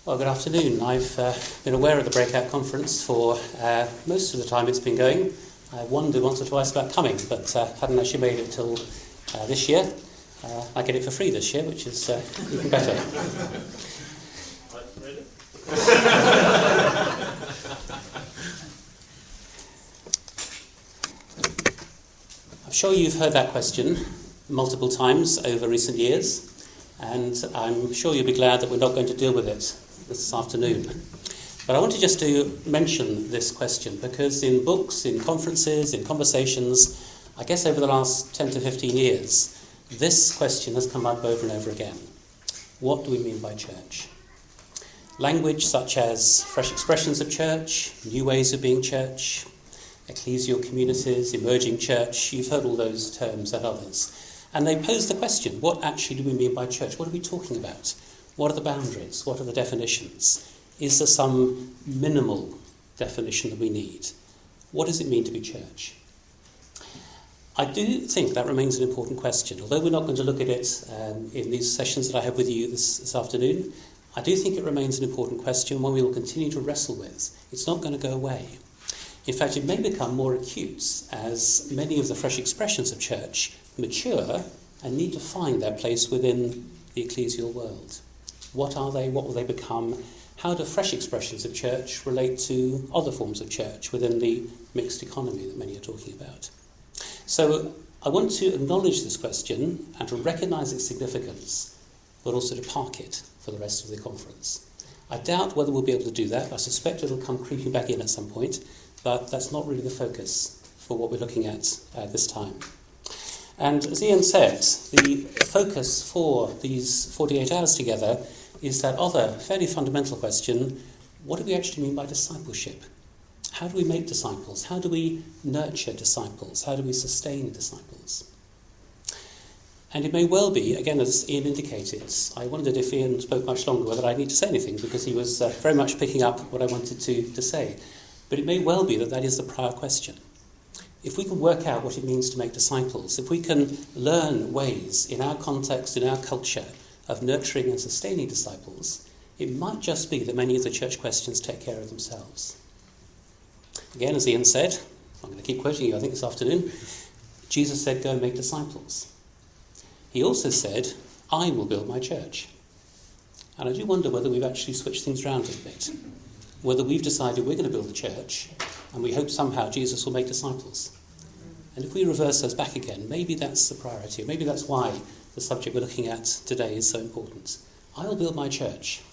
Well, good afternoon. I've been aware of the breakout conference for most of the time it's been going. I wondered once or twice about coming, but hadn't actually made it till this year. I get it for free this year, which is even better. I'm sure you've heard that question multiple times over recent years, and I'm sure you'll be glad that we're not going to deal with it this afternoon. But I wanted just to mention this question because in books, in conferences, in conversations, I guess over the last 10 to 15 years, this question has come up over and over again. What do we mean by church? Language such as fresh expressions of church, new ways of being church, ecclesial communities, emerging church, you've heard all those terms and others. And they pose the question, what actually do we mean by church? What are we talking about? What are the boundaries? What are the definitions? Is there some minimal definition that we need? What does it mean to be church? I do think that remains an important question. Although we're not going to look at it in these sessions that I have with you this afternoon, I do think it remains an important question, one we will continue to wrestle with. It's not going to go away. In fact, it may become more acute as many of the fresh expressions of church mature and need to find their place within the ecclesial world. What are they? What will they become? How do fresh expressions of church relate to other forms of church within the mixed economy that many are talking about? So I want to acknowledge this question and to recognise its significance, but also to park it for the rest of the conference. I doubt whether we'll be able to do that. I suspect it'll come creeping back in at some point, but that's not really the focus for what we're looking at this time. And as Ian said, the focus for these 48 hours together is that other fairly fundamental question, what do we actually mean by discipleship? How do we make disciples? How do we nurture disciples? How do we sustain disciples? And it may well be, again, as Ian indicated, I wondered if Ian spoke much longer whether I need to say anything because he was very much picking up what I wanted to say. But it may well be that is the prior question. If we can work out what it means to make disciples, if we can learn ways in our context, in our culture, of nurturing and sustaining disciples, it might just be that many of the church questions take care of themselves. Again, as Ian said, I'm going to keep quoting you, I think this afternoon, Jesus said, go and make disciples. He also said, I will build my church. And I do wonder whether we've actually switched things around a bit. Whether we've decided we're going to build a church and we hope somehow Jesus will make disciples. And if we reverse those back again, maybe that's the priority. Maybe that's why the subject we're looking at today is so important. I'll build my church.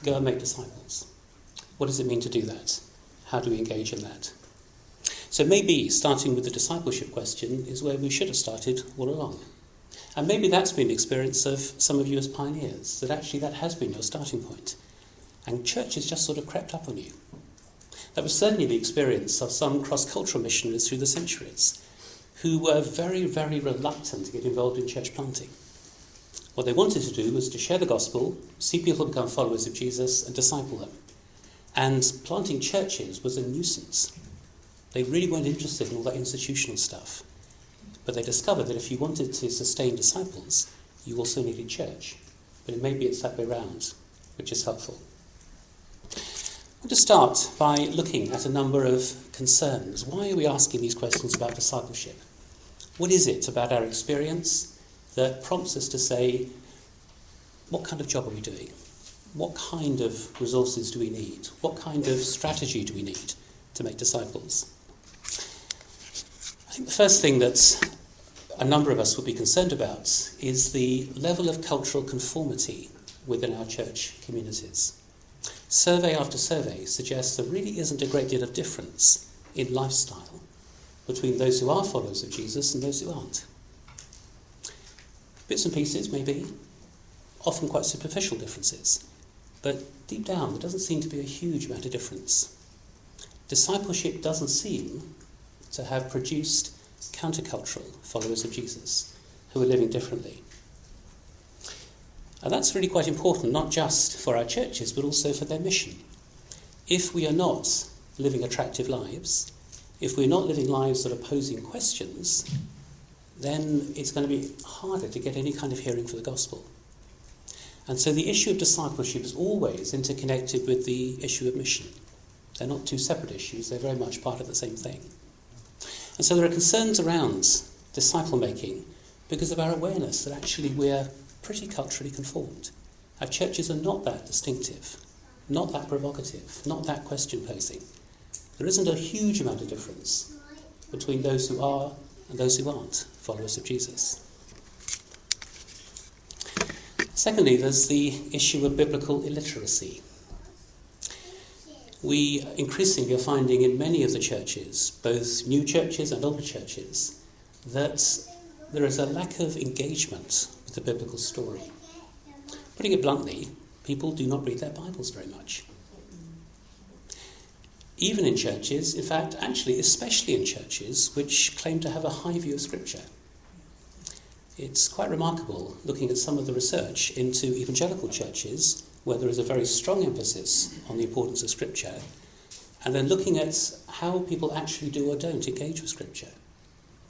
Go and make disciples. What does it mean to do that? How do we engage in that? So maybe starting with the discipleship question is where we should have started all along. And maybe that's been the experience of some of you as pioneers, that actually that has been your starting point. And church has just sort of crept up on you. That was certainly the experience of some cross-cultural missionaries through the centuries who were very, very reluctant to get involved in church planting. What they wanted to do was to share the gospel, see people become followers of Jesus and disciple them. And planting churches was a nuisance. They really weren't interested in all that institutional stuff. But they discovered that if you wanted to sustain disciples, you also needed church. But it may be it's that way round, which is helpful. I want to start by looking at a number of concerns. Why are we asking these questions about discipleship? What is it about our experience that prompts us to say, what kind of job are we doing? What kind of resources do we need? What kind of strategy do we need to make disciples? I think the first thing that a number of us would be concerned about is the level of cultural conformity within our church communities. Survey after survey suggests there really isn't a great deal of difference in lifestyle between those who are followers of Jesus and those who aren't. Bits and pieces, maybe, often quite superficial differences, but deep down there doesn't seem to be a huge amount of difference. Discipleship doesn't seem to have produced countercultural followers of Jesus who are living differently. And that's really quite important, not just for our churches, but also for their mission. If we are not living attractive lives, if we're not living lives that are posing questions, then it's going to be harder to get any kind of hearing for the gospel. And so the issue of discipleship is always interconnected with the issue of mission. They're not two separate issues, they're very much part of the same thing. And so there are concerns around disciple making because of our awareness that actually we're pretty culturally conformed. Our churches are not that distinctive, not that provocative, not that question posing. There isn't a huge amount of difference between those who are and those who aren't followers of Jesus. Secondly, there's the issue of biblical illiteracy. We increasingly are finding in many of the churches, both new churches and older churches, that there is a lack of engagement with the biblical story. Putting it bluntly, people do not read their Bibles very much. Even in churches, in fact, actually, especially in churches which claim to have a high view of Scripture. It's quite remarkable looking at some of the research into evangelical churches where there is a very strong emphasis on the importance of Scripture, and then looking at how people actually do or don't engage with Scripture.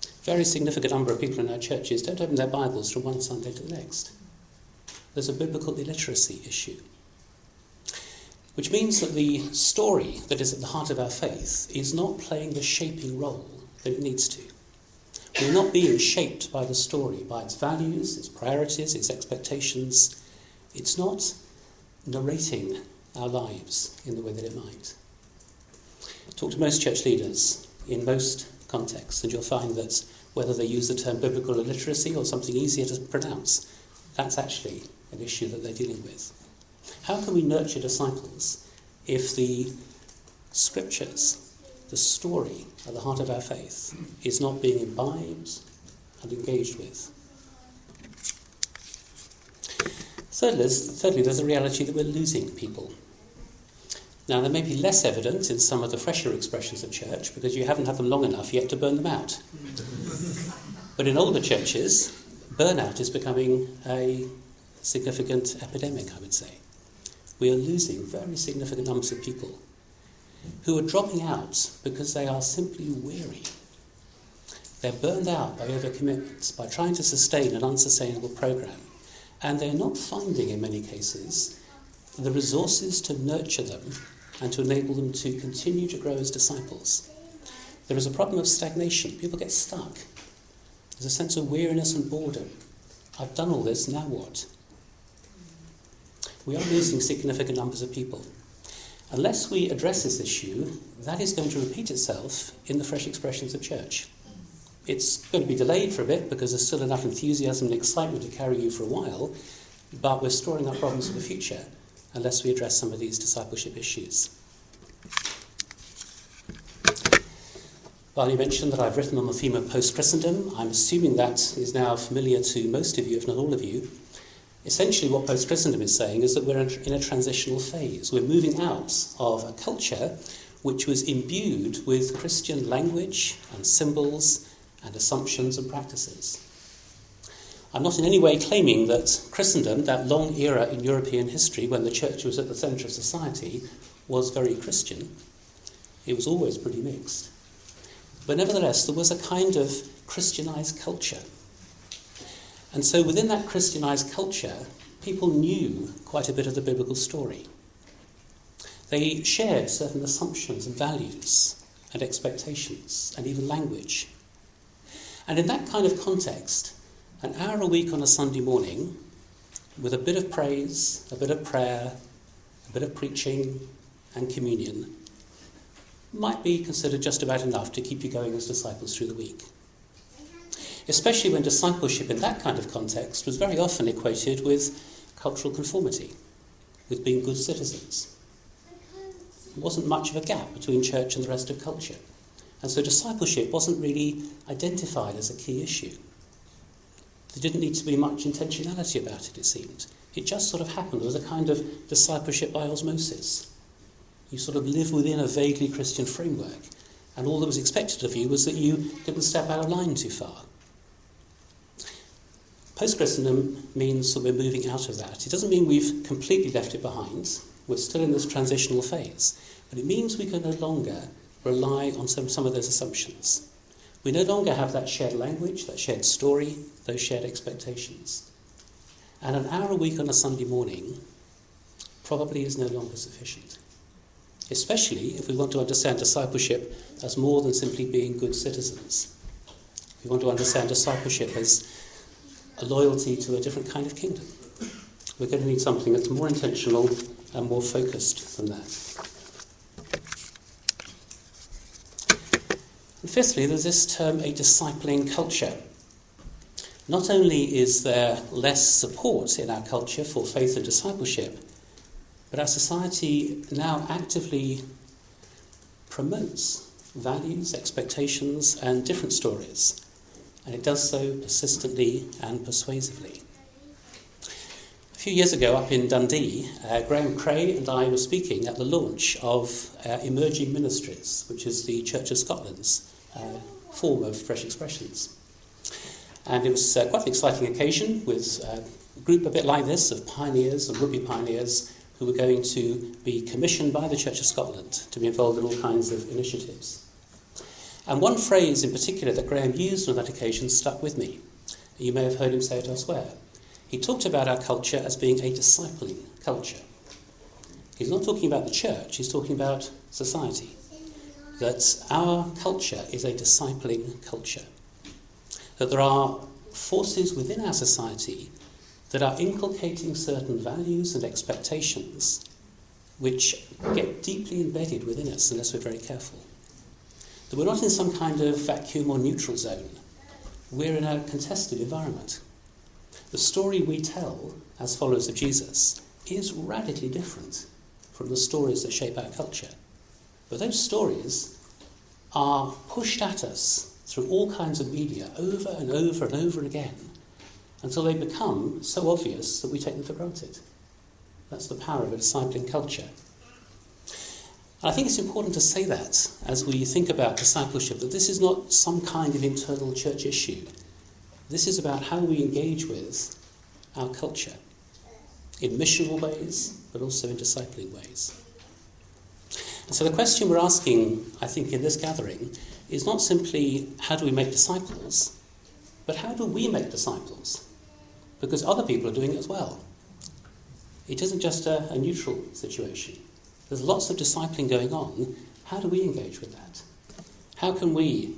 A very significant number of people in our churches don't open their Bibles from one Sunday to the next. There's a biblical illiteracy issue, which means that the story that is at the heart of our faith is not playing the shaping role that it needs to. We're not being shaped by the story, by its values, its priorities, its expectations. It's not narrating our lives in the way that it might. Talk to most church leaders in most contexts, and you'll find that whether they use the term biblical illiteracy or something easier to pronounce, that's actually an issue that they're dealing with. How can we nurture disciples if the Scriptures, the story at the heart of our faith, is not being imbibed and engaged with? Thirdly, there's a reality that we're losing people. Now, they may be less evident in some of the fresher expressions of church because you haven't had them long enough yet to burn them out. But in older churches, burnout is becoming a significant epidemic, I would say. We are losing very significant numbers of people who are dropping out because they are simply weary. They're burned out by overcommitments, by trying to sustain an unsustainable program, and they're not finding, in many cases, the resources to nurture them and to enable them to continue to grow as disciples. There is a problem of stagnation. People get stuck. There's a sense of weariness and boredom. I've done all this, now what? We are losing significant numbers of people. Unless we address this issue, that is going to repeat itself in the fresh expressions of church. It's going to be delayed for a bit because there's still enough enthusiasm and excitement to carry you for a while, but we're storing up problems for the future unless we address some of these discipleship issues. Barney mentioned that I've written on the theme of post-Christendom. I'm assuming that is now familiar to most of you, if not all of you. Essentially what post-Christendom is saying is that we're in a transitional phase. We're moving out of a culture which was imbued with Christian language and symbols and assumptions and practices. I'm not in any way claiming that Christendom, that long era in European history when the church was at the centre of society, was very Christian. It was always pretty mixed. But nevertheless, there was a kind of Christianised culture. And so within that Christianised culture, people knew quite a bit of the biblical story. They shared certain assumptions and values and expectations and even language. And in that kind of context, an hour a week on a Sunday morning, with a bit of praise, a bit of prayer, a bit of preaching and communion, might be considered just about enough to keep you going as disciples through the week. Especially when discipleship in that kind of context was very often equated with cultural conformity, with being good citizens. There wasn't much of a gap between church and the rest of culture. And so discipleship wasn't really identified as a key issue. There didn't need to be much intentionality about it seemed. It just sort of happened. There was a kind of discipleship by osmosis. You sort of live within a vaguely Christian framework, and all that was expected of you was that you didn't step out of line too far. Post-Christendom means that we're moving out of that. It doesn't mean we've completely left it behind. We're still in this transitional phase. But it means we can no longer rely on some of those assumptions. We no longer have that shared language, that shared story, those shared expectations. And an hour a week on a Sunday morning probably is no longer sufficient, especially if we want to understand discipleship as more than simply being good citizens. If we want to understand discipleship as a loyalty to a different kind of kingdom, we're going to need something that's more intentional and more focused than that. And fifthly, there's this term, a discipling culture. Not only is there less support in our culture for faith and discipleship, but our society now actively promotes values, expectations, and different stories. And it does so persistently and persuasively. A few years ago up in Dundee, Graham Cray and I were speaking at the launch of Emerging Ministries, which is the Church of Scotland's form of Fresh Expressions. And it was quite an exciting occasion with a group a bit like this of pioneers and would-be pioneers who were going to be commissioned by the Church of Scotland to be involved in all kinds of initiatives. And one phrase in particular that Graham used on that occasion stuck with me. You may have heard him say it elsewhere. He talked about our culture as being a discipling culture. He's not talking about the church, he's talking about society. That our culture is a discipling culture. That there are forces within our society that are inculcating certain values and expectations which get deeply embedded within us unless we're very careful. That we're not in some kind of vacuum or neutral zone. We're in a contested environment. The story we tell as followers of Jesus is radically different from the stories that shape our culture. But those stories are pushed at us through all kinds of media over and over and over again until they become so obvious that we take them for granted. That's the power of a discipling culture. And I think it's important to say that as we think about discipleship, that this is not some kind of internal church issue. This is about how we engage with our culture in missional ways, but also in discipling ways. And so the question we're asking, I think, in this gathering is not simply how do we make disciples, but how do we make disciples? Because other people are doing it as well. It isn't just a neutral situation. There's lots of discipling going on. How do we engage with that? How can we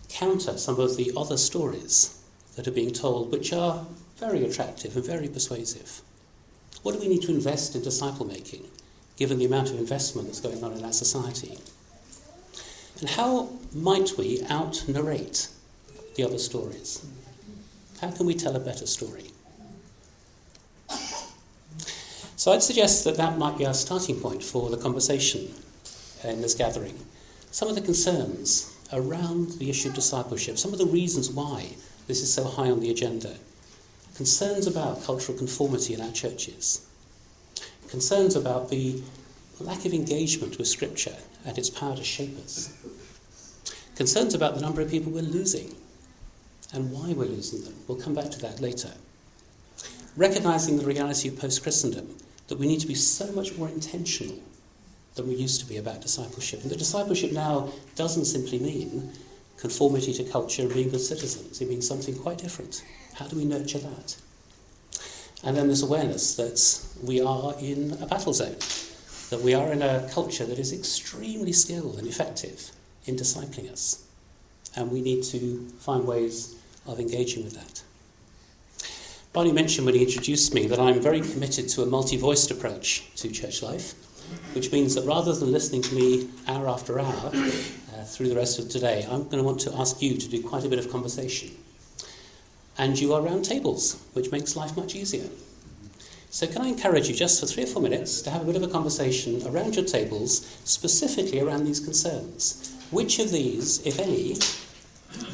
counter some of the other stories that are being told, which are very attractive and very persuasive? What do we need to invest in disciple making, given the amount of investment that's going on in our society? And how might we out-narrate the other stories? How can we tell a better story? So I'd suggest that that might be our starting point for the conversation in this gathering. Some of the concerns around the issue of discipleship, some of the reasons why this is so high on the agenda. Concerns about cultural conformity in our churches. Concerns about the lack of engagement with Scripture and its power to shape us. Concerns about the number of people we're losing and why we're losing them. We'll come back to that later. Recognising the reality of post-Christendom, that we need to be so much more intentional than we used to be about discipleship. And that discipleship now doesn't simply mean conformity to culture and being good citizens. It means something quite different. How do we nurture that? And then this awareness that we are in a battle zone, that we are in a culture that is extremely skilled and effective in discipling us. And we need to find ways of engaging with that. Barney mentioned when he introduced me that I'm very committed to a multi-voiced approach to church life, which means that rather than listening to me hour after hour through the rest of today, I'm going to want to ask you to do quite a bit of conversation. And you are round tables, which makes life much easier. So can I encourage you just for 3 or 4 minutes to have a bit of a conversation around your tables, specifically around these concerns. Which of these, if any,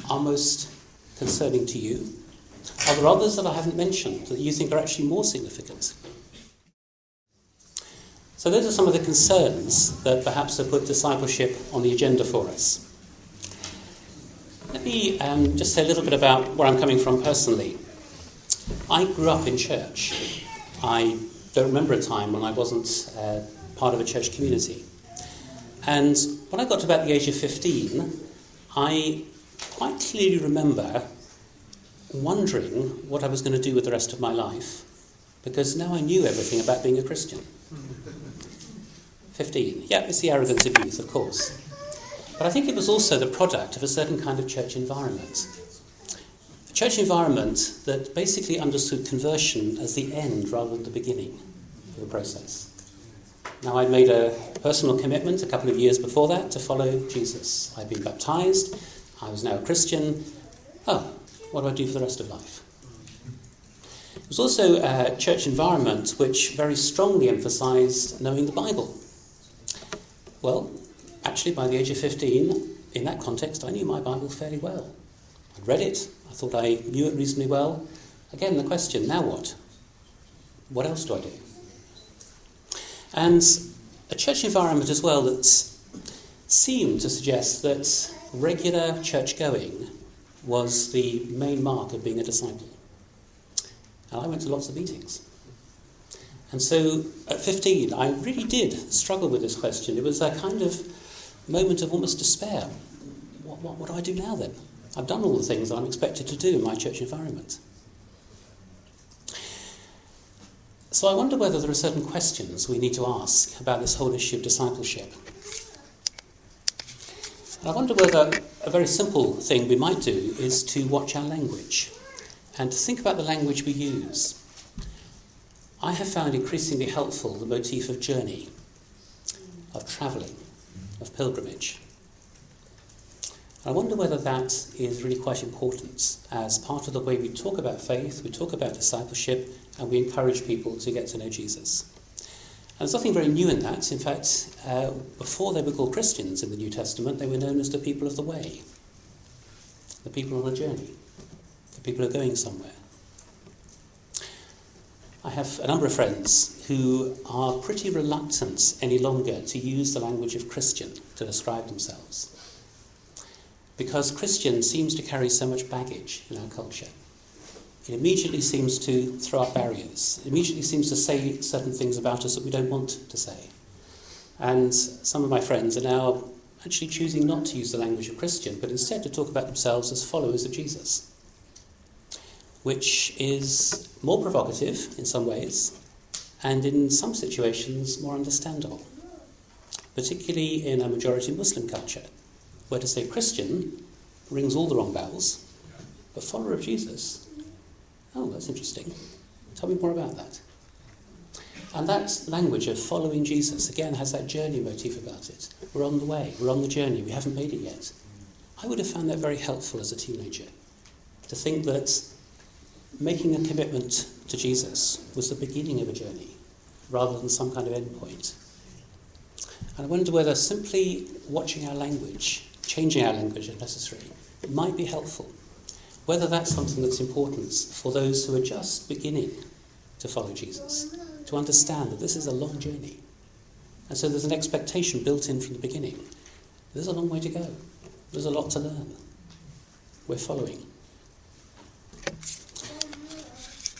are most concerning to you? Are there others that I haven't mentioned that you think are actually more significant? So those are some of the concerns that perhaps have put discipleship on the agenda for us. Let me just say a little bit about where I'm coming from personally. I grew up in church. I don't remember a time when I wasn't part of a church community. And when I got to about the age of 15, I quite clearly remember wondering what I was going to do with the rest of my life, because now I knew everything about being a Christian. 15. Yeah, it's the arrogance of youth, of course. But I think it was also the product of a certain kind of church environment. A church environment that basically understood conversion as the end rather than the beginning of the process. Now, I'd made a personal commitment a couple of years before that to follow Jesus. I'd been baptised. I was now a Christian. Oh, what do I do for the rest of life? It was also a church environment which very strongly emphasised knowing the Bible. Well, actually, by the age of 15, in that context, I knew my Bible fairly well. I'd read it. I thought I knew it reasonably well. Again, the question, now what? What else do I do? And a church environment as well that seemed to suggest that regular church-going was the main mark of being a disciple. And I went to lots of meetings. And so at 15, I really did struggle with this question. It was a kind of moment of almost despair. What do I do now then? I've done all the things that I'm expected to do in my church environment. So I wonder whether there are certain questions we need to ask about this whole issue of discipleship. And I wonder whether a very simple thing we might do is to watch our language and to think about the language we use. I have found increasingly helpful the motif of journey, of travelling, of pilgrimage. I wonder whether that is really quite important as part of the way we talk about faith, we talk about discipleship, and we encourage people to get to know Jesus. And there's nothing very new in that. In fact, before they were called Christians in the New Testament, they were known as the people of the way, the people on a journey, the people who are going somewhere. I have a number of friends who are pretty reluctant any longer to use the language of Christian to describe themselves, because Christian seems to carry so much baggage in our culture. It immediately seems to throw up barriers. It immediately seems to say certain things about us that we don't want to say. And some of my friends are now actually choosing not to use the language of Christian, but instead to talk about themselves as followers of Jesus, which is more provocative in some ways, and in some situations more understandable, particularly in a majority Muslim culture, where to say Christian rings all the wrong bells, but follower of Jesus, oh, that's interesting. Tell me more about that. And that language of following Jesus, again, has that journey motif about it. We're on the way, we're on the journey, we haven't made it yet. I would have found that very helpful as a teenager, to think that making a commitment to Jesus was the beginning of a journey, rather than some kind of end point. And I wonder whether simply watching our language, changing our language if necessary, might be helpful. Whether that's something that's important for those who are just beginning to follow Jesus, to understand that this is a long journey. And so there's an expectation built in from the beginning. There's a long way to go. There's a lot to learn. We're following.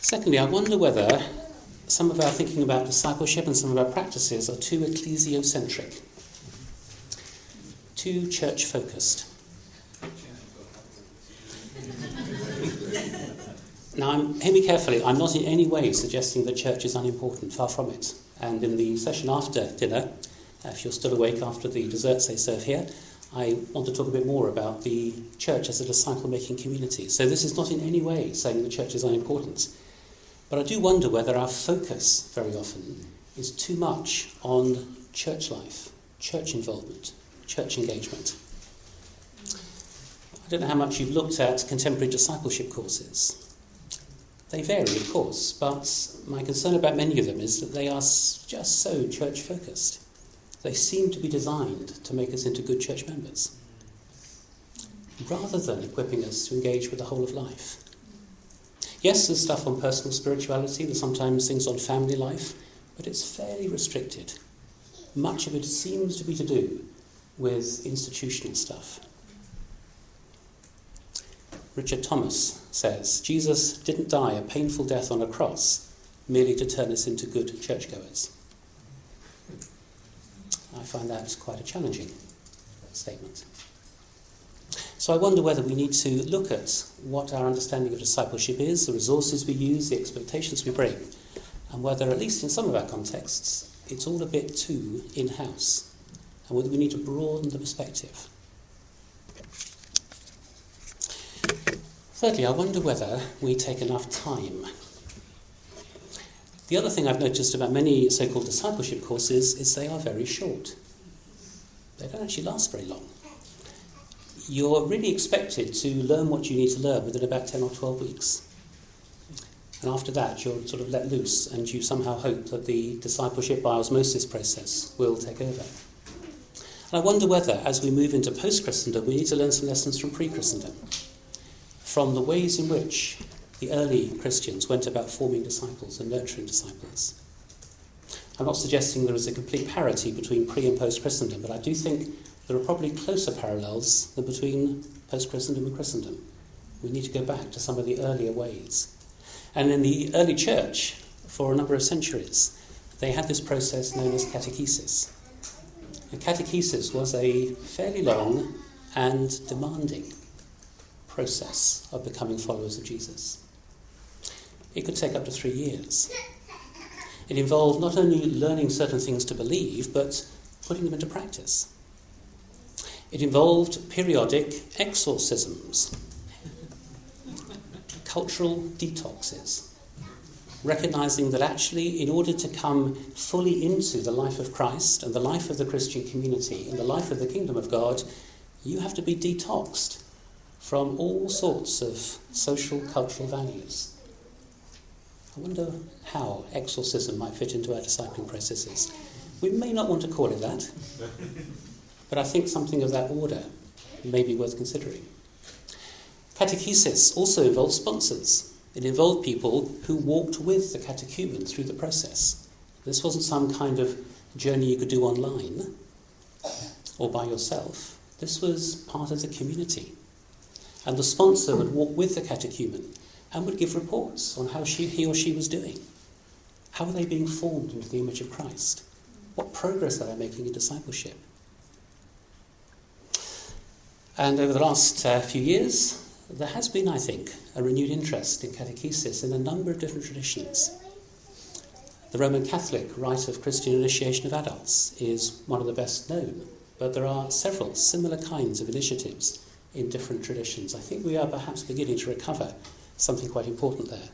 Secondly, I wonder whether some of our thinking about discipleship and some of our practices are too ecclesiocentric, too church-focused. Now, hear me carefully, I'm not in any way suggesting that church is unimportant, far from it. And in the session after dinner, if you're still awake after the desserts they serve here, I want to talk a bit more about the church as a disciple-making community. So this is not in any way saying the church is unimportant. But I do wonder whether our focus, very often, is too much on church life, church involvement, church engagement. I don't know how much you've looked at contemporary discipleship courses. They vary, of course, but my concern about many of them is that they are just so church-focused. They seem to be designed to make us into good church members, rather than equipping us to engage with the whole of life. Yes, there's stuff on personal spirituality, there's sometimes things on family life, but it's fairly restricted. Much of it seems to be to do with institutional stuff. Richard Thomas says, Jesus didn't die a painful death on a cross merely to turn us into good churchgoers. I find that quite a challenging statement. So So I wonder whether we need to look at what our understanding of discipleship is, the resources we use, the expectations we bring, and whether, at least in some of our contexts, it's all a bit too in-house, and whether we need to broaden the perspective. Thirdly, I wonder whether we take enough time. The other thing I've noticed about many so-called discipleship courses is they are very short. They don't actually last very long. You're really expected to learn what you need to learn within about 10 or 12 weeks. And after that, you're sort of let loose, and you somehow hope that the discipleship by osmosis process will take over. And I wonder whether, as we move into post-Christendom, we need to learn some lessons from pre-Christendom, from the ways in which the early Christians went about forming disciples and nurturing disciples. I'm not suggesting there is a complete parity between pre- and post-Christendom, but I do think there are probably closer parallels than between post-Christendom and Christendom. We need to go back to some of the earlier ways. And in the early church, for a number of centuries, they had this process known as catechesis. And catechesis was a fairly long and demanding process of becoming followers of Jesus. It could take up to 3 years. It involved not only learning certain things to believe, but putting them into practice. It involved periodic exorcisms, cultural detoxes, recognising that actually, in order to come fully into the life of Christ and the life of the Christian community and the life of the kingdom of God, you have to be detoxed from all sorts of social, cultural values. I wonder how exorcism might fit into our discipling processes. We may not want to call it that, but I think something of that order may be worth considering. Catechesis also involved sponsors. It involved people who walked with the catechumen through the process. This wasn't some kind of journey you could do online or by yourself. This was part of the community. And the sponsor would walk with the catechumen and would give reports on how he or she was doing. How are they being formed into the image of Christ? What progress are they making in discipleship? And over the last few years, there has been, I think, a renewed interest in catechesis in a number of different traditions. The Roman Catholic rite of Christian initiation of adults is one of the best known, but there are several similar kinds of initiatives in different traditions. I think we are perhaps beginning to recover something quite important there.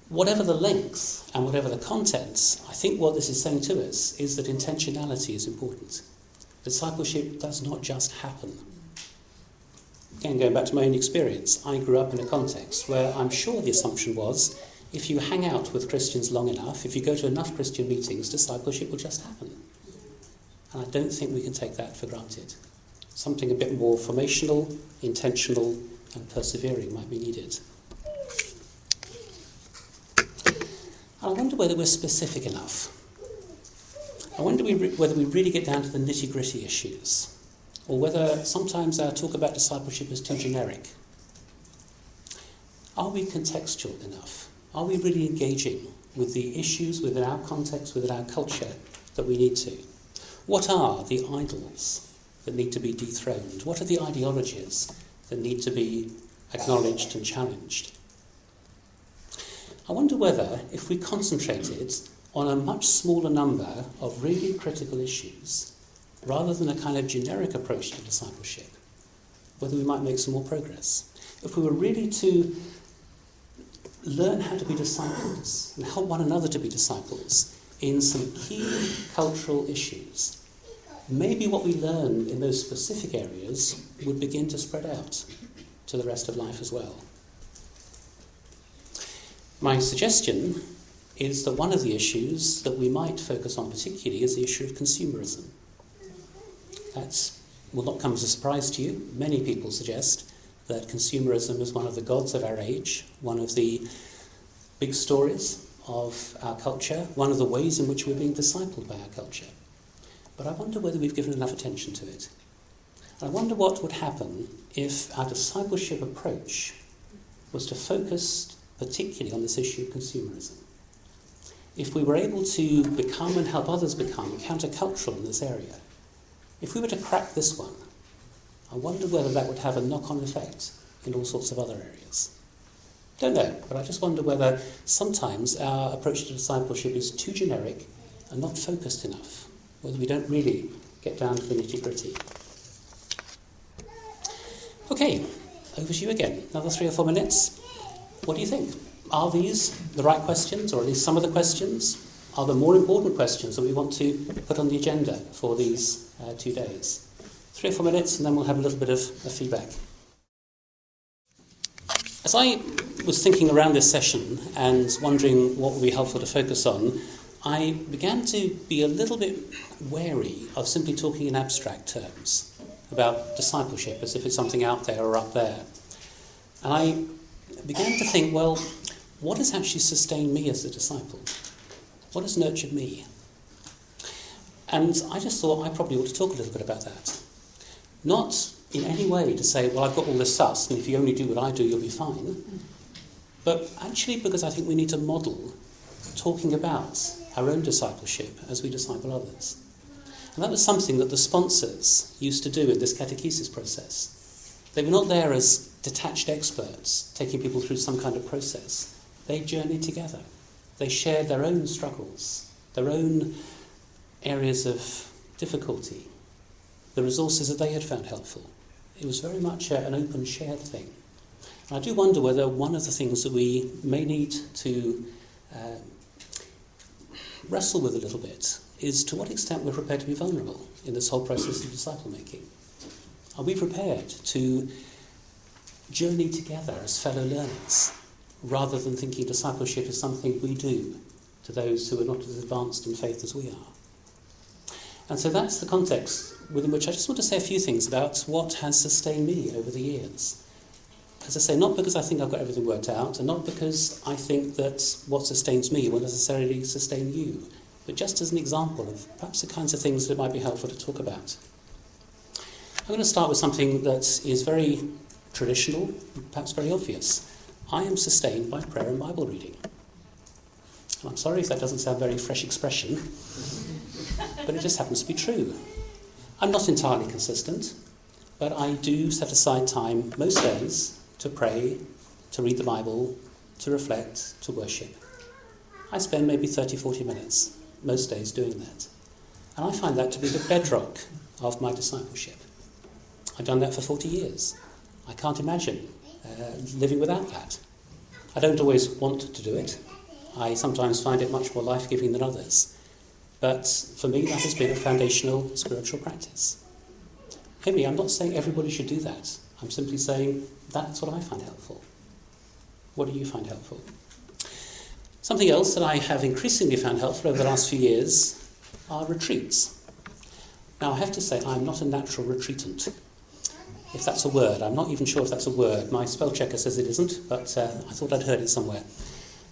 Whatever the length and whatever the contents, I think what this is saying to us is that intentionality is important. Discipleship does not just happen. Again, going back to my own experience, I grew up in a context where I'm sure the assumption was if you hang out with Christians long enough, if you go to enough Christian meetings, discipleship will just happen. And I don't think we can take that for granted. Something a bit more formational, intentional, and persevering might be needed. I wonder whether we're specific enough. I wonder whether we really get down to the nitty-gritty issues, or whether sometimes our talk about discipleship is too generic. Are we contextual enough? Are we really engaging with the issues within our context, within our culture, that we need to? What are the idols that need to be dethroned? What are the ideologies that need to be acknowledged and challenged? I wonder whether, if we concentrated on a much smaller number of really critical issues, rather than a kind of generic approach to discipleship, whether we might make some more progress. If we were really to learn how to be disciples and help one another to be disciples in some key cultural issues, maybe what we learn in those specific areas would begin to spread out to the rest of life as well. My suggestion is that one of the issues that we might focus on particularly is the issue of consumerism. That will not come as a surprise to you. Many people suggest that consumerism is one of the gods of our age, one of the big stories of our culture, one of the ways in which we're being discipled by our culture. But I wonder whether we've given enough attention to it. I wonder what would happen if our discipleship approach was to focus particularly on this issue of consumerism. If we were able to become and help others become countercultural in this area, if we were to crack this one, I wonder whether that would have a knock-on effect in all sorts of other areas. Don't know, but I just wonder whether sometimes our approach to discipleship is too generic and not focused enough, whether we don't really get down to the nitty-gritty. Okay, over to you again. Another 3 or 4 minutes. What do you think? Are these the right questions, or at least some of the questions? Are there more important questions that we want to put on the agenda for these 2 days? 3 or 4 minutes, and then we'll have a little bit of feedback. As I was thinking around this session and wondering what would be helpful to focus on, I began to be a little bit wary of simply talking in abstract terms about discipleship as if it's something out there or up there. And I began to think, well, what has actually sustained me as a disciple? What has nurtured me? And I just thought I probably ought to talk a little bit about that. Not in any way to say, well, I've got all this sus, and if you only do what I do, you'll be fine. But actually because I think we need to model talking about our own discipleship as we disciple others. And that was something that the sponsors used to do in this catechesis process. They were not there as detached experts taking people through some kind of process. They journeyed together. They shared their own struggles, their own areas of difficulty, the resources that they had found helpful. It was very much an open, shared thing. And I do wonder whether one of the things that we may need to wrestle with a little bit is to what extent we're prepared to be vulnerable in this whole process of disciple making. Are we prepared to journey together as fellow learners, rather than thinking discipleship is something we do to those who are not as advanced in faith as we are? And so that's the context within which I just want to say a few things about what has sustained me over the years. As I say, not because I think I've got everything worked out, and not because I think that what sustains me will necessarily sustain you, but just as an example of perhaps the kinds of things that it might be helpful to talk about. I'm going to start with something that is very traditional, perhaps very obvious. I am sustained by prayer and Bible reading. And I'm sorry if that doesn't sound a very fresh expression, but it just happens to be true. I'm not entirely consistent, but I do set aside time most days to pray, to read the Bible, to reflect, to worship. I spend maybe 30, 40 minutes most days doing that. And I find that to be the bedrock of my discipleship. I've done that for 40 years. I can't imagine living without that. I don't always want to do it. I sometimes find it much more life-giving than others. But for me, that has been a foundational spiritual practice. Hear me, I'm not saying everybody should do that. I'm simply saying that's what I find helpful. What do you find helpful? Something else that I have increasingly found helpful over the last few years are retreats. Now, I have to say I'm not a natural retreatant. If that's a word, I'm not even sure if that's a word. My spell checker says it isn't, but I thought I'd heard it somewhere.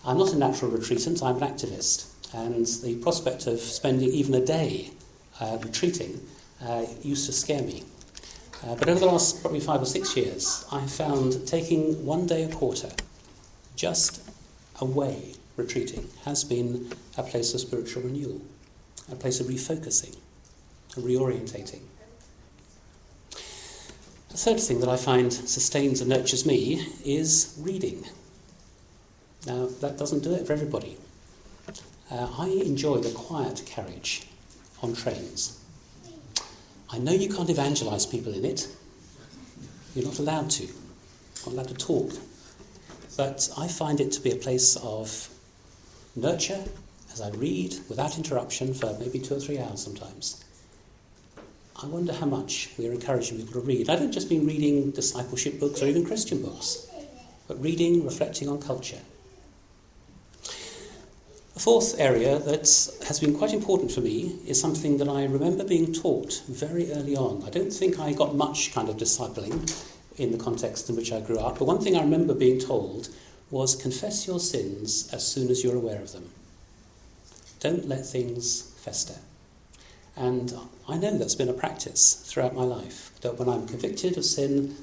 I'm not a natural retreatant, I'm an activist. And the prospect of spending even a day retreating used to scare me. But over the last probably 5 or 6 years, I found taking 1 day a quarter, just away retreating, has been a place of spiritual renewal, a place of refocusing, of reorientating. The third thing that I find sustains and nurtures me is reading. Now, that doesn't do it for everybody. I enjoy the quiet carriage on trains. I know you can't evangelise people in it. You're not allowed to. Not allowed to talk. But I find it to be a place of nurture as I read without interruption for maybe 2 or 3 hours sometimes. I wonder how much we're encouraging people to read. I don't just mean reading discipleship books or even Christian books, but reading, reflecting on culture. The fourth area that has been quite important for me is something that I remember being taught very early on. I don't think I got much kind of discipling in the context in which I grew up, but one thing I remember being told was confess your sins as soon as you're aware of them. Don't let things fester. And I know that's been a practice throughout my life, that when I'm convicted of sin,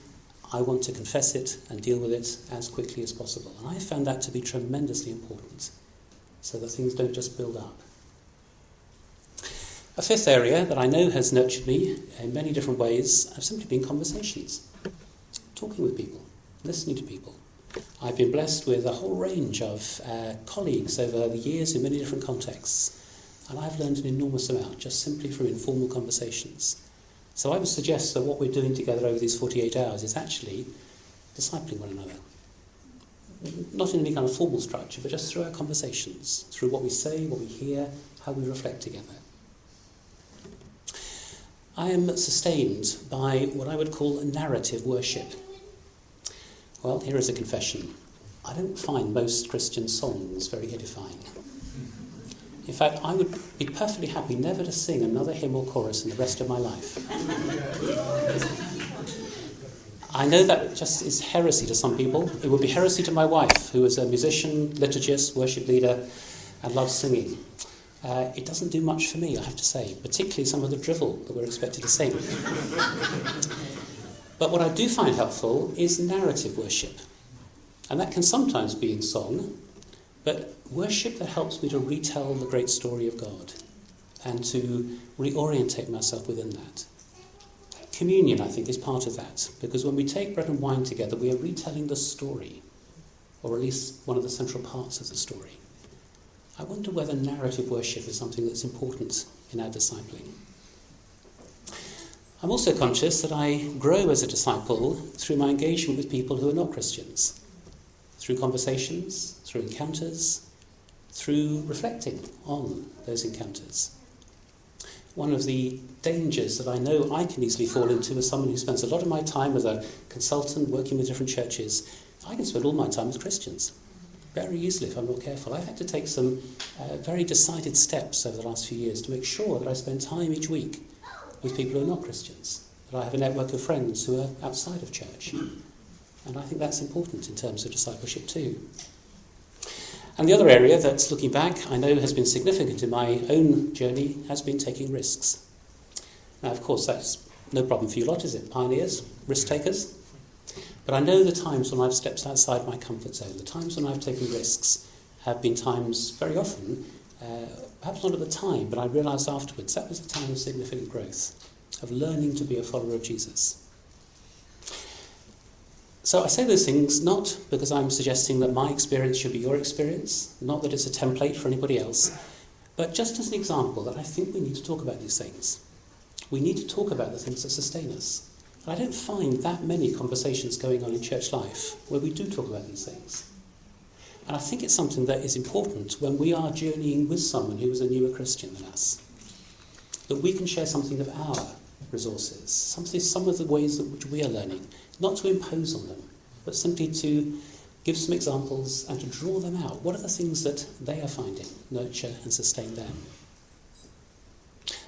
I want to confess it and deal with it as quickly as possible. And I found that to be tremendously important, so that things don't just build up. A fifth area that I know has nurtured me in many different ways have simply been conversations. Talking with people, listening to people. I've been blessed with a whole range of colleagues over the years in many different contexts, and I've learned an enormous amount just simply from informal conversations. So I would suggest that what we're doing together over these 48 hours is actually discipling one another. Not in any kind of formal structure, but just through our conversations, through what we say, what we hear, how we reflect together. I am sustained by what I would call narrative worship. Well, here is a confession. I don't find most Christian songs very edifying. In fact, I would be perfectly happy never to sing another hymn or chorus in the rest of my life. I know that just is heresy to some people. It would be heresy to my wife, who is a musician, liturgist, worship leader, and loves singing. It doesn't do much for me, I have to say, particularly some of the drivel that we're expected to sing. But what I do find helpful is narrative worship. And that can sometimes be in song, but worship that helps me to retell the great story of God and to reorientate myself within that. Communion, I think, is part of that, because when we take bread and wine together, we are retelling the story, or at least one of the central parts of the story. I wonder whether narrative worship is something that's important in our discipling. I'm also conscious that I grow as a disciple through my engagement with people who are not Christians, through conversations, through encounters, through reflecting on those encounters. One of the dangers that I know I can easily fall into as someone who spends a lot of my time as a consultant working with different churches, I can spend all my time with Christians. Very easily if I'm not careful. I've had to take some very decided steps over the last few years to make sure that I spend time each week with people who are not Christians, that I have a network of friends who are outside of church. And I think that's important in terms of discipleship too. And the other area that, looking back, I know has been significant in my own journey has been taking risks. Now, of course, that's no problem for you lot, is it? Pioneers, risk takers. But I know the times when I've stepped outside my comfort zone, the times when I've taken risks have been times, very often, perhaps not at the time, but I realised afterwards that was a time of significant growth, of learning to be a follower of Jesus. So I say those things not because I'm suggesting that my experience should be your experience, not that it's a template for anybody else, but just as an example that I think we need to talk about these things. We need to talk about the things that sustain us. And I don't find that many conversations going on in church life where we do talk about these things. And I think it's something that is important when we are journeying with someone who is a newer Christian than us. That we can share something of our resources, some of the ways in which we are learning, not to impose on them, but simply to give some examples and to draw them out. What are the things that they are finding nurture and sustain them?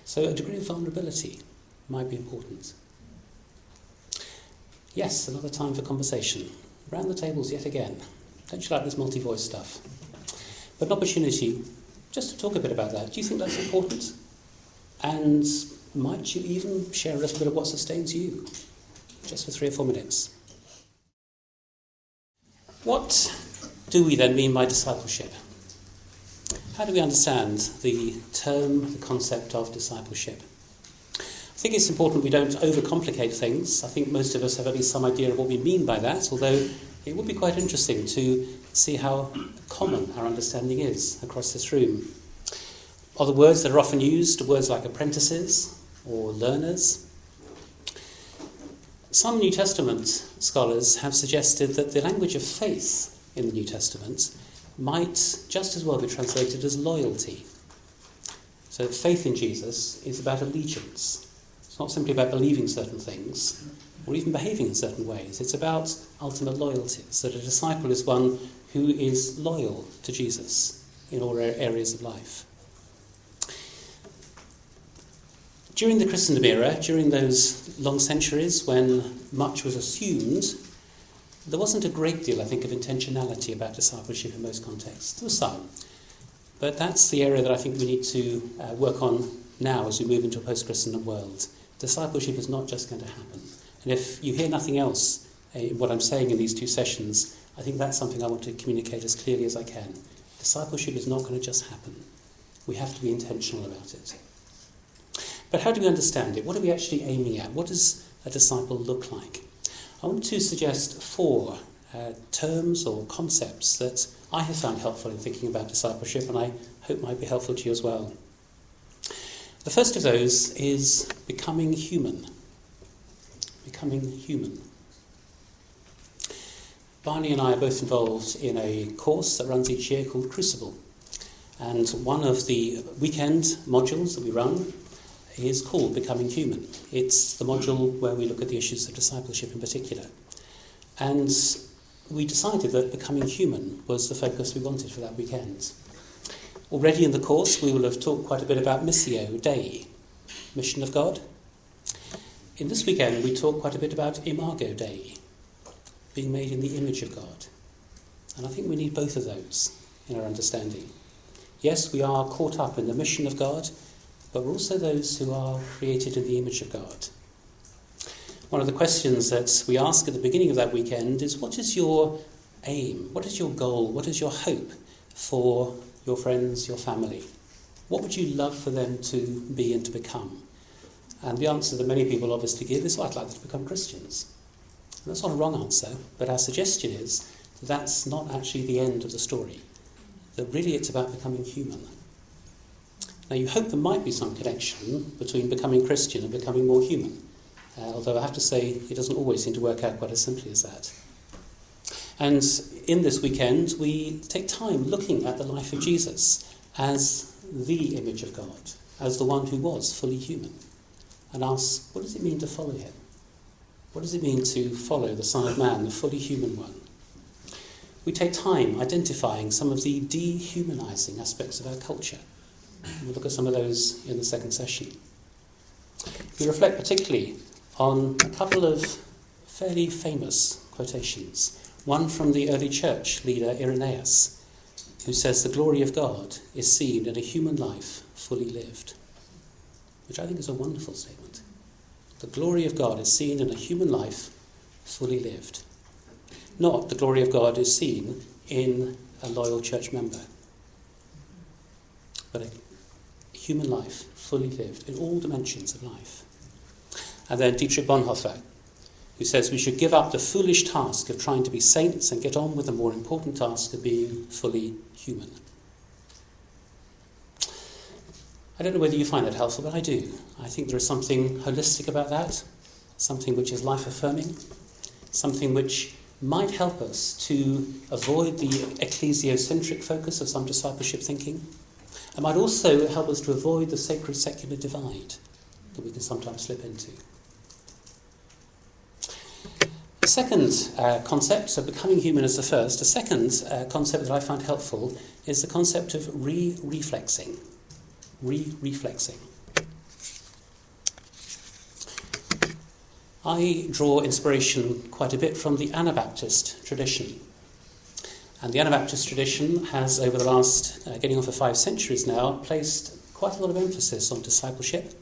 So a degree of vulnerability might be important. Yes, another time for conversation. Round the tables yet again. Don't you like this multi-voice stuff? But an opportunity just to talk a bit about that. Do you think that's important? And might you even share a little bit of what sustains you? Just for 3 or 4 minutes. What do we then mean by discipleship? How do we understand the term, the concept of discipleship? I think it's important we don't overcomplicate things. I think most of us have at least some idea of what we mean by that, although it would be quite interesting to see how common our understanding is across this room. Other words that are often used are words like apprentices or learners. Some New Testament scholars have suggested that the language of faith in the New Testament might just as well be translated as loyalty. So faith in Jesus is about allegiance. It's not simply about believing certain things or even behaving in certain ways. It's about ultimate loyalty. So the disciple is one who is loyal to Jesus in all areas of life. During the Christendom era, during those long centuries when much was assumed, there wasn't a great deal, I think, of intentionality about discipleship in most contexts. There was some. But that's the area that I think we need to work on now as we move into a post-Christendom world. Discipleship is not just going to happen. And if you hear nothing else in what I'm saying in these 2 sessions, I think that's something I want to communicate as clearly as I can. Discipleship is not going to just happen. We have to be intentional about it. But how do we understand it? What are we actually aiming at? What does a disciple look like? I want to suggest 4 terms or concepts that I have found helpful in thinking about discipleship, and I hope might be helpful to you as well. The first of those is becoming human. Becoming human. Barney and I are both involved in a course that runs each year called Crucible. And one of the weekend modules that we run is called Becoming Human. It's the module where we look at the issues of discipleship in particular. And we decided that becoming human was the focus we wanted for that weekend. Already in the course, we will have talked quite a bit about Missio Dei, Mission of God. In this weekend, we talk quite a bit about Imago Dei, being made in the image of God. And I think we need both of those in our understanding. Yes, we are caught up in the mission of God, but we're also those who are created in the image of God. One of the questions that we ask at the beginning of that weekend is, what is your aim? What is your goal? What is your hope for your friends, your family? What would you love for them to be and to become? And the answer that many people obviously give is, well, I'd like them to become Christians. And that's not a wrong answer, but our suggestion is that that's not actually the end of the story. That really it's about becoming human. Now, you hope there might be some connection between becoming Christian and becoming more human. Although I have to say, it doesn't always seem to work out quite as simply as that. And in this weekend, we take time looking at the life of Jesus as the image of God, as the one who was fully human, and ask, what does it mean to follow him? What does it mean to follow the Son of Man, the fully human one? We take time identifying some of the dehumanizing aspects of our culture. We'll look at some of those in the second session. We reflect particularly on a couple of fairly famous quotations. One from the early church leader Irenaeus, who says the glory of God is seen in a human life fully lived, which I think is a wonderful statement. The glory of God is seen in a human life fully lived. Not the glory of God is seen in a loyal church member, but a human life fully lived in all dimensions of life. And then Dietrich Bonhoeffer, who says we should give up the foolish task of trying to be saints and get on with the more important task of being fully human. I don't know whether you find that helpful, but I do. I think there is something holistic about that, something which is life-affirming, something which might help us to avoid the ecclesiocentric focus of some discipleship thinking, and might also help us to avoid the sacred-secular divide that we can sometimes slip into. The second concept, so becoming human is the first. A second concept that I find helpful is the concept of re-reflexing. Re-reflexing. I draw inspiration quite a bit from the Anabaptist tradition. And the Anabaptist tradition has, over the last, getting on for 5 centuries now, placed quite a lot of emphasis on discipleship.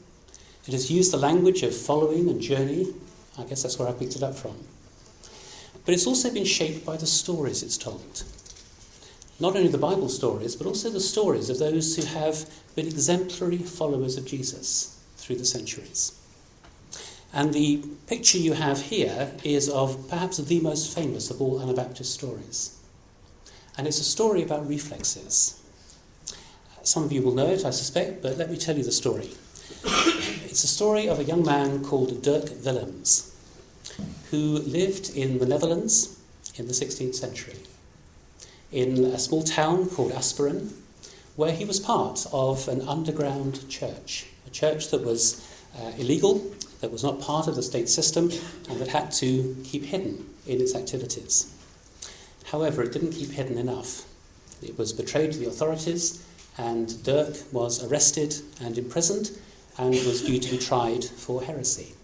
It has used the language of following and journey. I guess that's where I picked it up from. But it's also been shaped by the stories it's told. Not only the Bible stories, but also the stories of those who have been exemplary followers of Jesus through the centuries. And the picture you have here is of perhaps the most famous of all Anabaptist stories. And it's a story about reflexes. Some of you will know it, I suspect, but let me tell you the story. It's a story of a young man called Dirk Willems, who lived in the Netherlands in the 16th century, in a small town called Asperen, where he was part of an underground church, a church that was illegal, that was not part of the state system, and that had to keep hidden in its activities. However, it didn't keep hidden enough. It was betrayed to the authorities, and Dirk was arrested and imprisoned, and was due to be tried for heresy.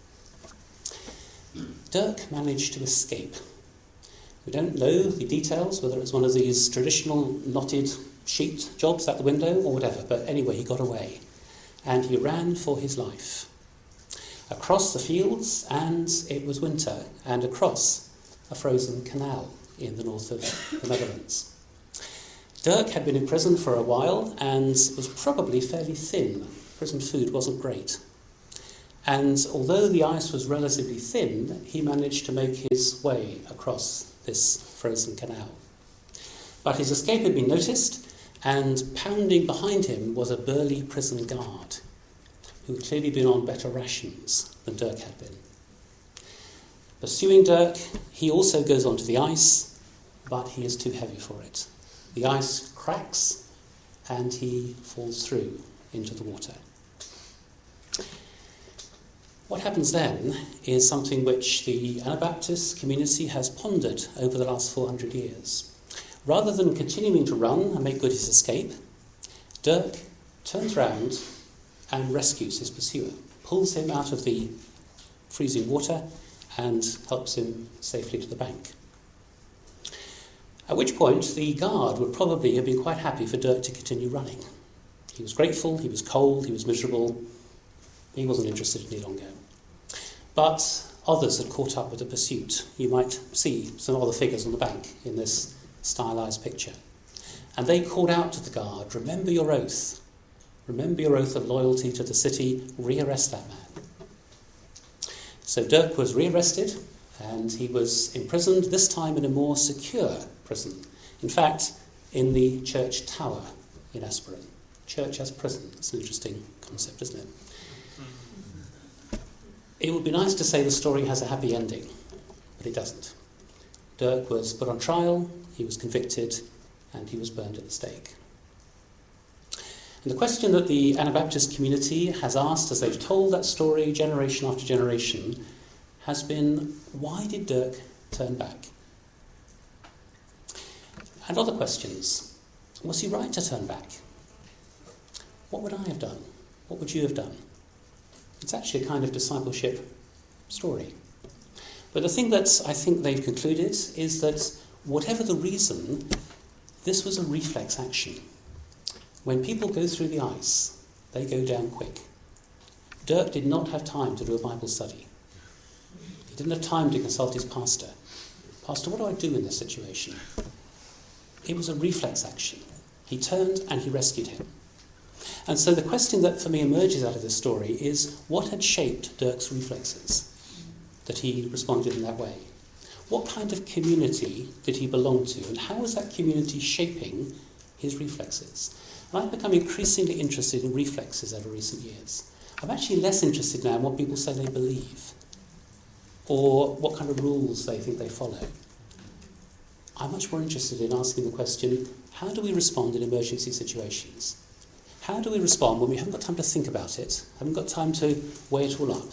Dirk managed to escape. We don't know the details, whether it was one of these traditional knotted sheet jobs out the window or whatever, but anyway, he got away. And he ran for his life. Across the fields, and it was winter, and across a frozen canal in the north of the Netherlands. Dirk had been in prison for a while and was probably fairly thin. Prison food wasn't great. And although the ice was relatively thin, he managed to make his way across this frozen canal. But his escape had been noticed, and pounding behind him was a burly prison guard who had clearly been on better rations than Dirk had been. Pursuing Dirk, he also goes onto the ice, but he is too heavy for it. The ice cracks, and he falls through into the water. What happens then is something which the Anabaptist community has pondered over the last 400 years. Rather than continuing to run and make good his escape, Dirk turns round and rescues his pursuer, pulls him out of the freezing water and helps him safely to the bank. At which point the guard would probably have been quite happy for Dirk to continue running. He was grateful, he was cold, he was miserable, he wasn't interested any longer. But others had caught up with the pursuit. You might see some other figures on the bank in this stylized picture. And they called out to the guard, "Remember your oath. Remember your oath of loyalty to the city. Rearrest that man." So Dirk was rearrested, and he was imprisoned, this time in a more secure prison. In fact, in the church tower in Asperen. Church as prison. That's an interesting concept, isn't it? It would be nice to say the story has a happy ending, but it doesn't. Dirk was put on trial, he was convicted, and he was burned at the stake. And the question that the Anabaptist community has asked as they've told that story generation after generation has been, why did Dirk turn back? And other questions. Was he right to turn back? What would I have done? What would you have done? It's actually a kind of discipleship story. But the thing that I think they've concluded is that whatever the reason, this was a reflex action. When people go through the ice, they go down quick. Dirk did not have time to do a Bible study. He didn't have time to consult his pastor. "Pastor, what do I do in this situation?" It was a reflex action. He turned and he rescued him. And so the question that for me emerges out of this story is, what had shaped Dirk's reflexes that he responded in that way? What kind of community did he belong to, and how was that community shaping his reflexes? And I've become increasingly interested in reflexes over recent years. I'm actually less interested now in what people say they believe or what kind of rules they think they follow. I'm much more interested in asking the question, how do we respond in emergency situations? How do we respond when we haven't got time to think about it, haven't got time to weigh it all up?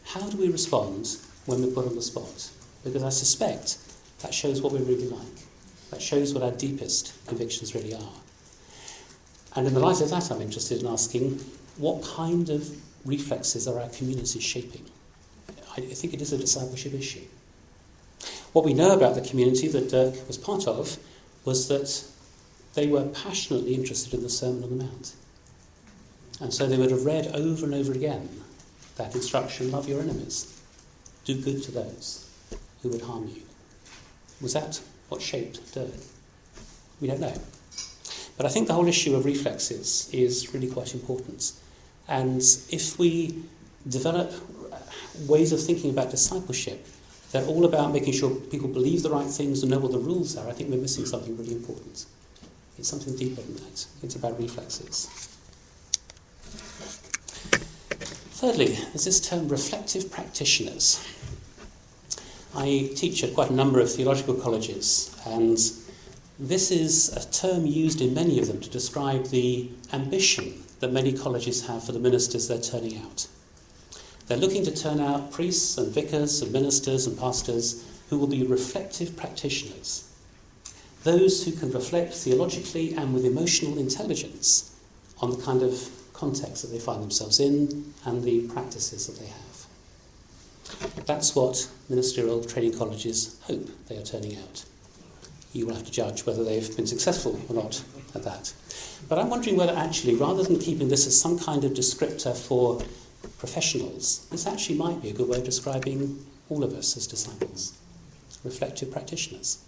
How do we respond when we're put on the spot? Because I suspect that shows what we're really like. That shows what our deepest convictions really are. And in the light of that, I'm interested in asking, what kind of reflexes are our communities shaping? I think it is a discipleship issue. What we know about the community that Dirk was part of was that they were passionately interested in the Sermon on the Mount. And so they would have read over and over again that instruction, love your enemies, do good to those who would harm you. Was that what shaped Dirk? We don't know. But I think the whole issue of reflexes is really quite important. And if we develop ways of thinking about discipleship that are all about making sure people believe the right things and know what the rules are, I think we're missing something really important. It's something deeper than that. It's about reflexes. Thirdly, there's this term reflective practitioners. I teach at quite a number of theological colleges, and this is a term used in many of them to describe the ambition that many colleges have for the ministers they're turning out. They're looking to turn out priests and vicars and ministers and pastors who will be reflective practitioners. Those who can reflect theologically and with emotional intelligence on the kind of context that they find themselves in and the practices that they have. That's what ministerial training colleges hope they are turning out. You will have to judge whether they've been successful or not at that. But I'm wondering whether actually, rather than keeping this as some kind of descriptor for professionals, this actually might be a good way of describing all of us as disciples. Reflective practitioners.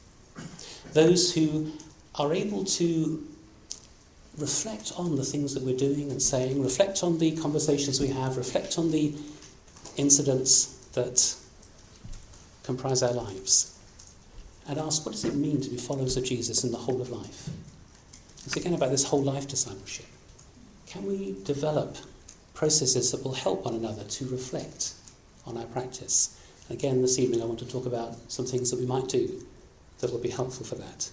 Those who are able to reflect on the things that we're doing and saying, reflect on the conversations we have, reflect on the incidents that comprise our lives and ask, what does it mean to be followers of Jesus in the whole of life? It's again about this whole life discipleship. Can we develop processes that will help one another to reflect on our practice? Again, this evening I want to talk about some things that we might do that will be helpful for that.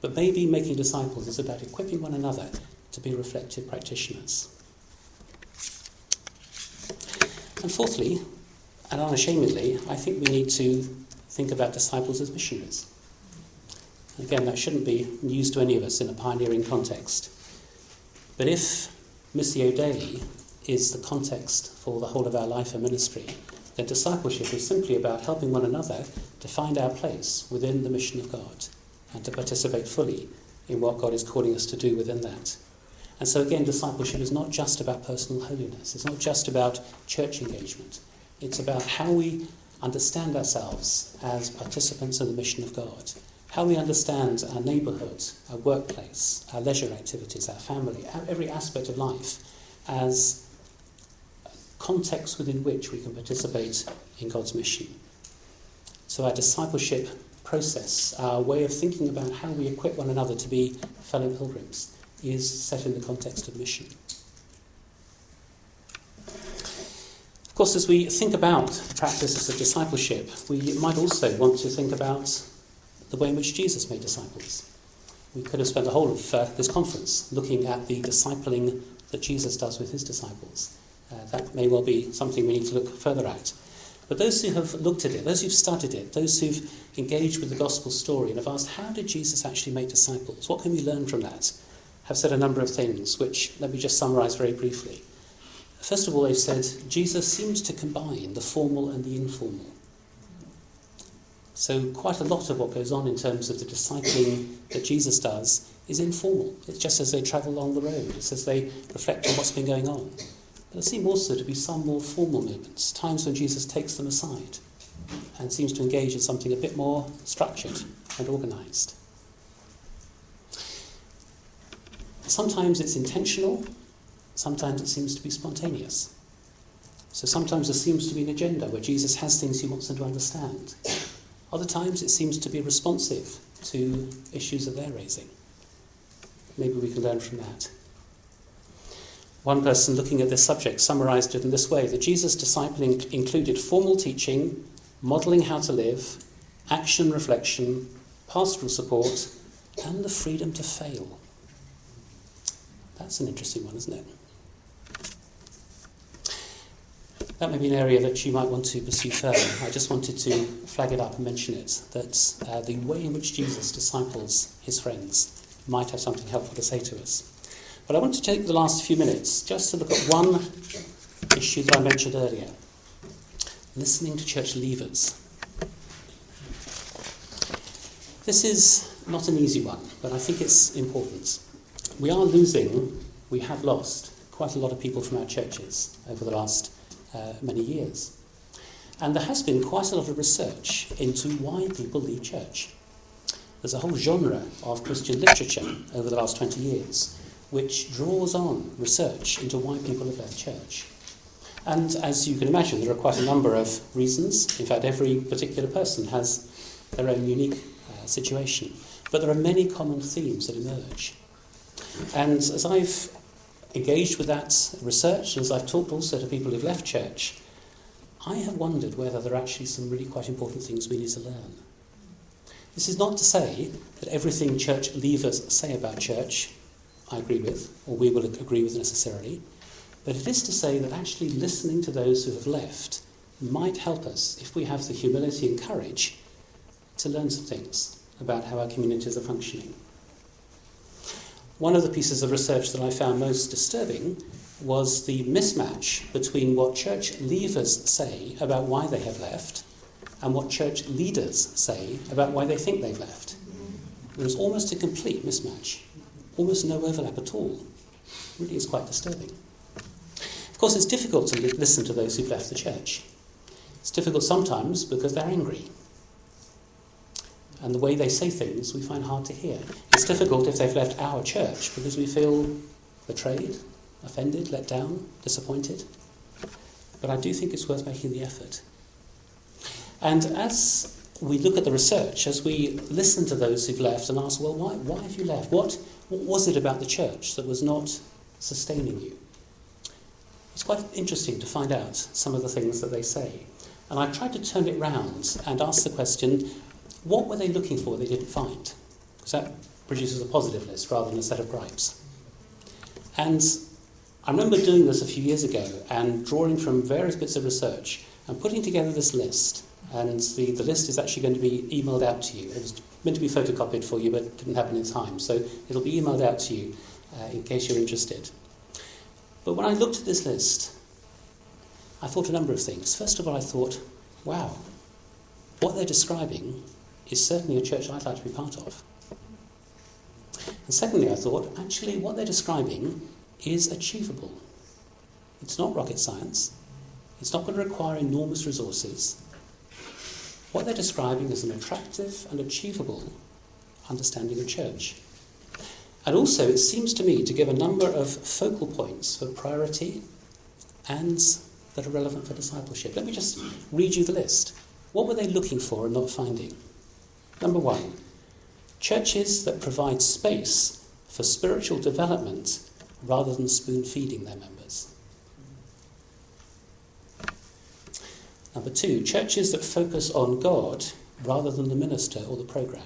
But maybe making disciples is about equipping one another to be reflective practitioners. And fourthly, and unashamedly, I think we need to think about disciples as missionaries. Again, that shouldn't be news to any of us in a pioneering context. But if Missio Dei is the context for the whole of our life and ministry, then discipleship is simply about helping one another to find our place within the mission of God and to participate fully in what God is calling us to do within that. And so again, discipleship is not just about personal holiness. It's not just about church engagement. It's about how we understand ourselves as participants in the mission of God, how we understand our neighbourhood, our workplace, our leisure activities, our family, every aspect of life as context within which we can participate in God's mission. So our discipleship process, our way of thinking about how we equip one another to be fellow pilgrims, is set in the context of mission. Of course, as we think about the practices of discipleship, we might also want to think about the way in which Jesus made disciples. We could have spent the whole of this conference looking at the discipling that Jesus does with his disciples. That may well be something we need to look further at. But those who have looked at it, those who've studied it, those who've engaged with the gospel story and have asked, how did Jesus actually make disciples? What can we learn from that? Have said a number of things, which let me just summarise very briefly. First of all, they've said, Jesus seems to combine the formal and the informal. So quite a lot of what goes on in terms of the discipling that Jesus does is informal. It's just as they travel along the road. It's as they reflect on what's been going on. But there seem also to be some more formal moments, times when Jesus takes them aside and seems to engage in something a bit more structured and organised. Sometimes it's intentional, sometimes it seems to be spontaneous. So sometimes there seems to be an agenda where Jesus has things he wants them to understand. Other times it seems to be responsive to issues that they're raising. Maybe we can learn from that. One person looking at this subject summarised it in this way, that Jesus' discipling included formal teaching, modelling how to live, action reflection, pastoral support, and the freedom to fail. That's an interesting one, isn't it? That may be an area that you might want to pursue further. I just wanted to flag it up and mention it, that the way in which Jesus disciples his friends might have something helpful to say to us. But I want to take the last few minutes just to look at one issue that I mentioned earlier. Listening to church leavers. This is not an easy one, but I think it's important. We have lost quite a lot of people from our churches over the last many years. And there has been quite a lot of research into why people leave church. There's a whole genre of Christian literature over the last 20 years which draws on research into why people have left church. And as you can imagine, there are quite a number of reasons. In fact, every particular person has their own unique situation. But there are many common themes that emerge. And as I've engaged with that research, as I've talked also to people who've left church, I have wondered whether there are actually some really quite important things we need to learn. This is not to say that everything church leavers say about church I agree with, or we will agree with necessarily, but it is to say that actually listening to those who have left might help us, if we have the humility and courage, to learn some things about how our communities are functioning. One of the pieces of research that I found most disturbing was the mismatch between what church leavers say about why they have left and what church leaders say about why they think they've left. There was almost a complete mismatch, almost no overlap at all. It really is quite disturbing. Of course, it's difficult to listen to those who've left the church. It's difficult sometimes because they're angry. And the way they say things we find hard to hear. It's difficult if they've left our church because we feel betrayed, offended, let down, disappointed. but I do think it's worth making the effort. And as we look at the research, as we listen to those who've left and ask, well, why have you left? What was it about the church that was not sustaining you? It's quite interesting to find out some of the things that they say. And I tried to turn it round and ask the question, what were they looking for they didn't find? Because that produces a positive list rather than a set of gripes. And I remember doing this a few years ago and drawing from various bits of research and putting together this list. And the list is actually going to be emailed out to you. It was meant to be photocopied for you, but it didn't happen in time. So it'll be emailed out to you in case you're interested. But when I looked at this list, I thought a number of things. First of all, I thought, wow, what they're describing is certainly a church I'd like to be part of. And secondly, I thought, actually, what they're describing is achievable. It's not rocket science. It's not going to require enormous resources. What they're describing is an attractive and achievable understanding of church. And also, it seems to me to give a number of focal points for priority and that are relevant for discipleship. Let me just read you the list. What were they looking for and not finding? Number 1, churches that provide space for spiritual development rather than spoon-feeding their members. Number 2, churches that focus on God rather than the minister or the programme.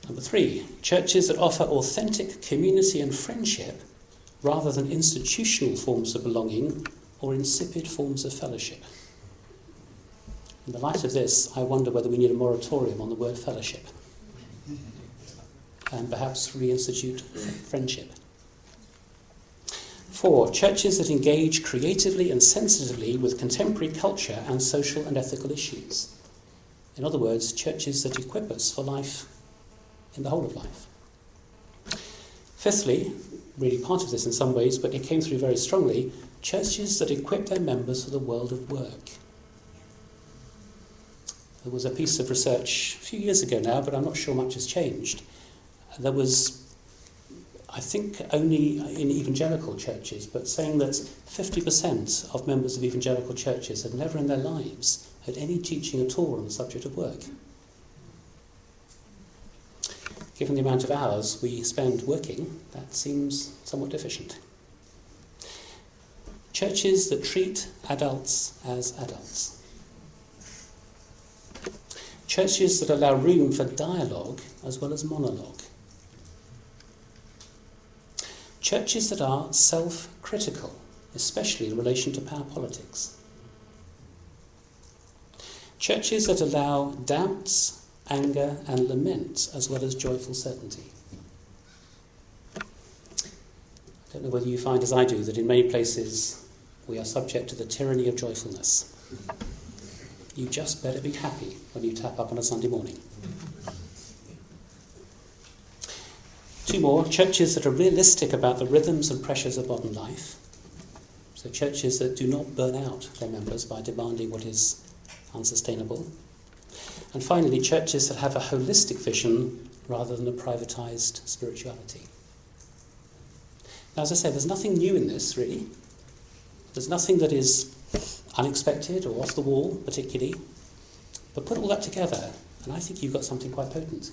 Number 3, churches that offer authentic community and friendship rather than institutional forms of belonging or insipid forms of fellowship. In the light of this, I wonder whether we need a moratorium on the word fellowship and perhaps reinstitute friendship. 4, churches that engage creatively and sensitively with contemporary culture and social and ethical issues. In other words, churches that equip us for life in the whole of life. 5thly, really part of this in some ways, but it came through very strongly, churches that equip their members for the world of work. There was a piece of research a few years ago now, but I'm not sure much has changed. There was, I think, only in evangelical churches, but saying that 50% of members of evangelical churches had never in their lives had any teaching at all on the subject of work. Given the amount of hours we spend working, that seems somewhat deficient. Churches that treat adults as adults. Churches that allow room for dialogue as well as monologue. Churches that are self-critical, especially in relation to power politics. Churches that allow doubts, anger and lament, as well as joyful certainty. I don't know whether you find, as I do, that in many places we are subject to the tyranny of joyfulness. You just better be happy when you tap up on a Sunday morning. 2 more, churches that are realistic about the rhythms and pressures of modern life. So churches that do not burn out their members by demanding what is unsustainable. And finally, churches that have a holistic vision rather than a privatised spirituality. Now, as I say, there's nothing new in this, really. There's nothing that is unexpected or off the wall, particularly. But put all that together, and I think you've got something quite potent.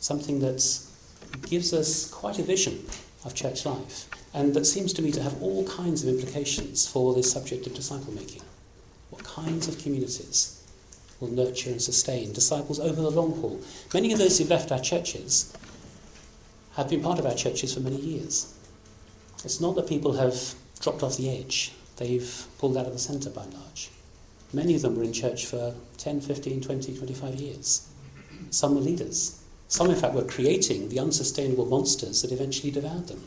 Something that gives us quite a vision of church life, and that seems to me to have all kinds of implications for this subject of disciple making. What kinds of communities will nurture and sustain disciples over the long haul? Many of those who've left our churches have been part of our churches for many years. It's not that people have dropped off the edge. They've pulled out of the centre by and large. Many of them were in church for 10, 15, 20, 25 years. Some were leaders. Some, in fact, were creating the unsustainable monsters that eventually devoured them.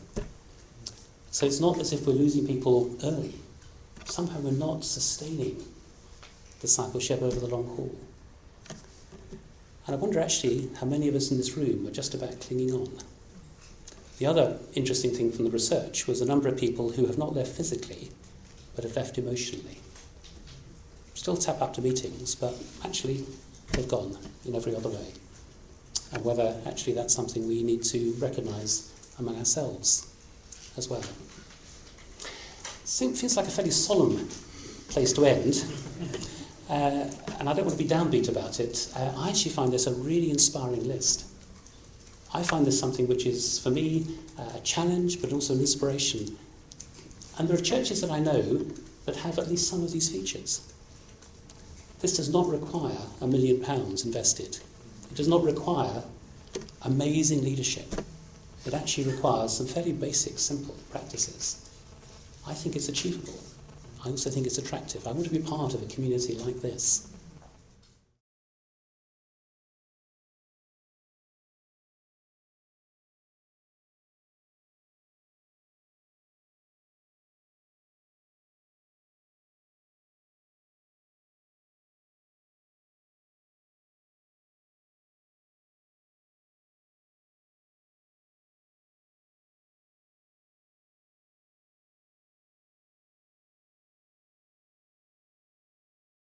So it's not as if we're losing people early. Somehow we're not sustaining discipleship over the long haul. And I wonder actually how many of us in this room are just about clinging on. The other interesting thing from the research was the number of people who have not left physically, but have left emotionally. Still tap up to meetings, but actually they've gone in every other way. And whether actually that's something we need to recognise among ourselves as well. Feels like a fairly solemn place to end. And I don't want to be downbeat about it. I actually find this a really inspiring list. I find this something which is, for me, a challenge, but also an inspiration. And there are churches that I know that have at least some of these features. This does not require £1 million invested. It does not require amazing leadership. It actually requires some fairly basic, simple practices. I think it's achievable. I also think it's attractive. I want to be part of a community like this.